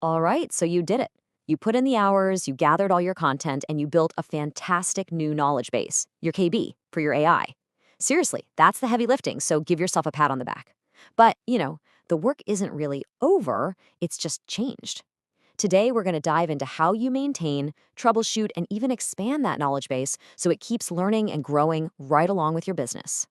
All right, so you did it. You put in the hours, you gathered all your content, and you built a fantastic new knowledge base, your KB, for your AI. Seriously, that's the heavy lifting, so give yourself a pat on the back. But, the work isn't really over, it's just changed. Today, we're going to dive into how you maintain, troubleshoot, and even expand that knowledge base so it keeps learning and growing right along with your business.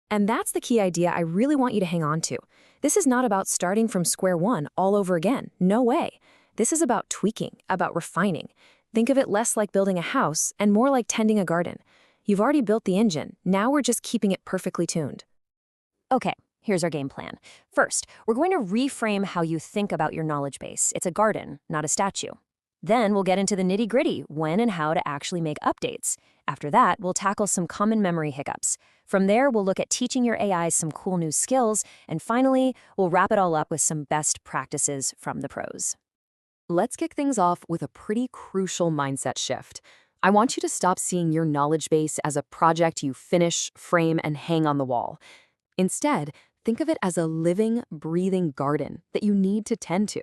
And that's the key idea I really want you to hang on to. This is not about starting from square one all over again. No way. This is about tweaking, about refining. Think of it less like building a house and more like tending a garden. You've already built the engine. Now we're just keeping it perfectly tuned. Okay, here's our game plan. First, we're going to reframe how you think about your knowledge base. It's a garden, not a statue. Then we'll get into the nitty-gritty, when and how to actually make updates. After that, we'll tackle some common memory hiccups. From there, we'll look at teaching your AI some cool new skills, and finally, we'll wrap it all up with some best practices from the pros. Let's kick things off with a pretty crucial mindset shift. I want you to stop seeing your knowledge base as a project you finish, frame, and hang on the wall. Instead, think of it as a living, breathing garden that you need to tend to.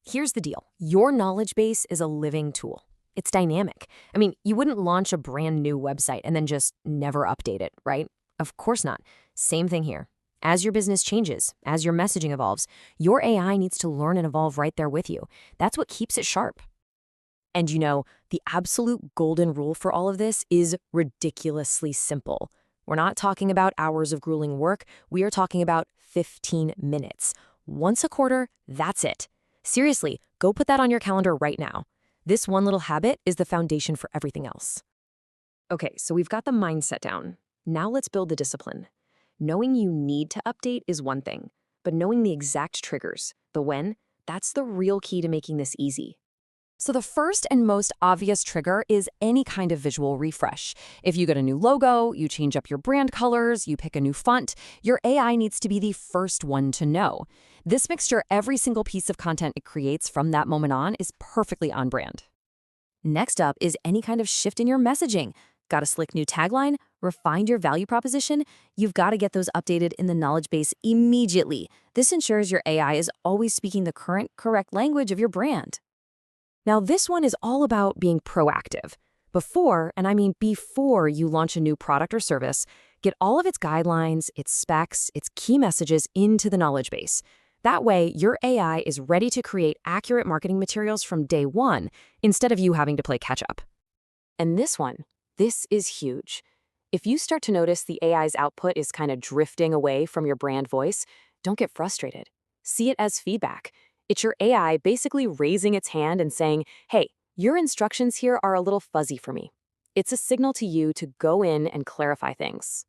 Here's the deal. Your knowledge base is a living tool. It's dynamic. I mean, you wouldn't launch a brand new website and then just never update it, right? Of course not. Same thing here. As your business changes, as your messaging evolves, your AI needs to learn and evolve right there with you. That's what keeps it sharp. And the absolute golden rule for all of this is ridiculously simple. We're not talking about hours of grueling work. We are talking about 15 minutes. Once a quarter, that's it. Seriously, go put that on your calendar right now. This one little habit is the foundation for everything else. Okay, so we've got the mindset down. Now let's build the discipline. Knowing you need to update is one thing, but knowing the exact triggers, the when, that's the real key to making this easy. So the first and most obvious trigger is any kind of visual refresh. If you get a new logo, you change up your brand colors, you pick a new font, your AI needs to be the first one to know. This mixture, every single piece of content it creates from that moment on, is perfectly on brand. Next up is any kind of shift in your messaging. Got a slick new tagline? Refined your value proposition? You've got to get those updated in the knowledge base immediately. This ensures your AI is always speaking the current, correct language of your brand. Now, this one is all about being proactive. Before, and I mean before you launch a new product or service, get all of its guidelines, its specs, its key messages into the knowledge base. That way, your AI is ready to create accurate marketing materials from day one, instead of you having to play catch-up. And this is huge. If you start to notice the AI's output is kind of drifting away from your brand voice, don't get frustrated. See it as feedback. It's your AI basically raising its hand and saying, hey, your instructions here are a little fuzzy for me. It's a signal to you to go in and clarify things.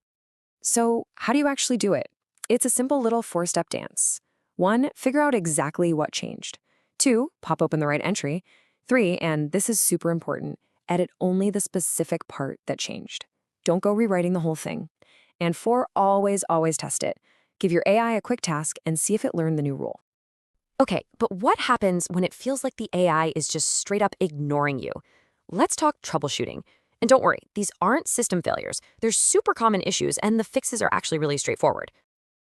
So, how do you actually do it? It's a simple little four-step dance. 1, figure out exactly what changed. 2, pop open the right entry. 3, and this is super important, edit only the specific part that changed. Don't go rewriting the whole thing. And 4, always test it. Give your AI a quick task and see if it learned the new rule. Okay, but what happens when it feels like the AI is just straight up ignoring you? Let's talk troubleshooting. And don't worry, these aren't system failures. They're super common issues, and the fixes are actually really straightforward.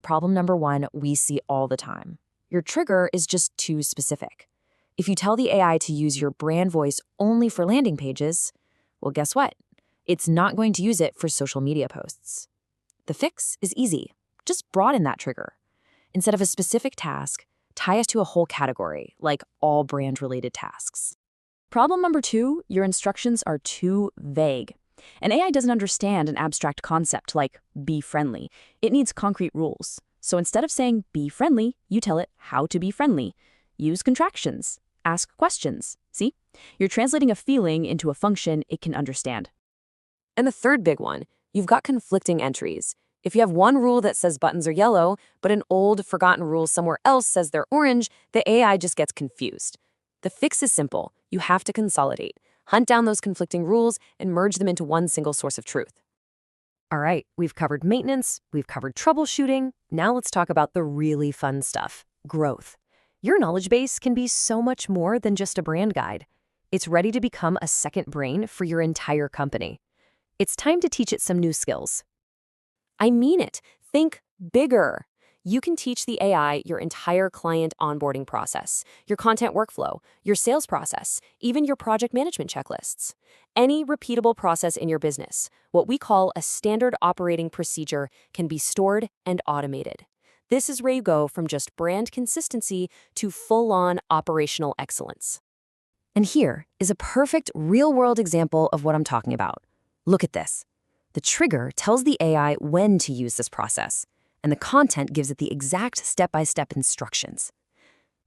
Problem number 1 we see all the time. Your trigger is just too specific. If you tell the AI to use your brand voice only for landing pages, well, guess what? It's not going to use it for social media posts. The fix is easy. Just broaden that trigger. Instead of a specific task, tie us to a whole category, like all brand-related tasks. Problem number 2, your instructions are too vague. An AI doesn't understand an abstract concept like be friendly. It needs concrete rules. So instead of saying be friendly, you tell it how to be friendly. Use contractions. Ask questions. See? You're translating a feeling into a function it can understand. And the third big one, you've got conflicting entries. If you have one rule that says buttons are yellow, but an old, forgotten rule somewhere else says they're orange, the AI just gets confused. The fix is simple. You have to consolidate. Hunt down those conflicting rules and merge them into one single source of truth. All right, we've covered maintenance, we've covered troubleshooting. Now let's talk about the really fun stuff, growth. Your knowledge base can be so much more than just a brand guide. It's ready to become a second brain for your entire company. It's time to teach it some new skills. I mean it. Think bigger. You can teach the AI your entire client onboarding process, your content workflow, your sales process, even your project management checklists. Any repeatable process in your business, what we call a standard operating procedure, can be stored and automated. This is where you go from just brand consistency to full-on operational excellence. And here is a perfect real-world example of what I'm talking about. Look at this. The trigger tells the AI when to use this process, and the content gives it the exact step-by-step instructions.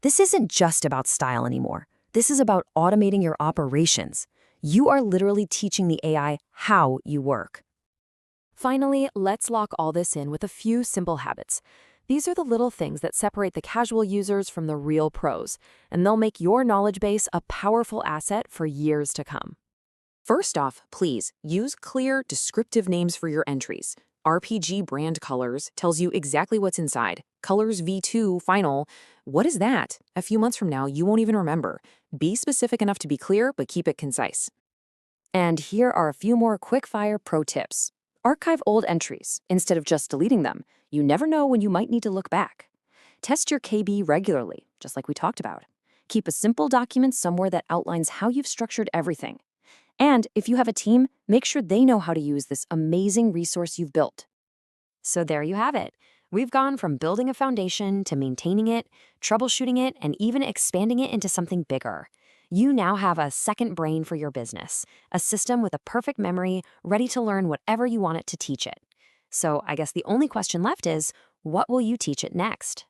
This isn't just about style anymore. This is about automating your operations. You are literally teaching the AI how you work. Finally, let's lock all this in with a few simple habits. These are the little things that separate the casual users from the real pros, and they'll make your knowledge base a powerful asset for years to come. First off, please use clear, descriptive names for your entries. RPG brand colors tells you exactly what's inside. Colors V2 final. What is that? A few months from now, you won't even remember. Be specific enough to be clear, but keep it concise. And here are a few more quick-fire pro tips. Archive old entries instead of just deleting them. You never know when you might need to look back. Test your KB regularly, just like we talked about. Keep a simple document somewhere that outlines how you've structured everything. And if you have a team, make sure they know how to use this amazing resource you've built. So there you have it. We've gone from building a foundation to maintaining it, troubleshooting it, and even expanding it into something bigger. You now have a second brain for your business, a system with a perfect memory, ready to learn whatever you want it to teach it. So I guess the only question left is, what will you teach it next?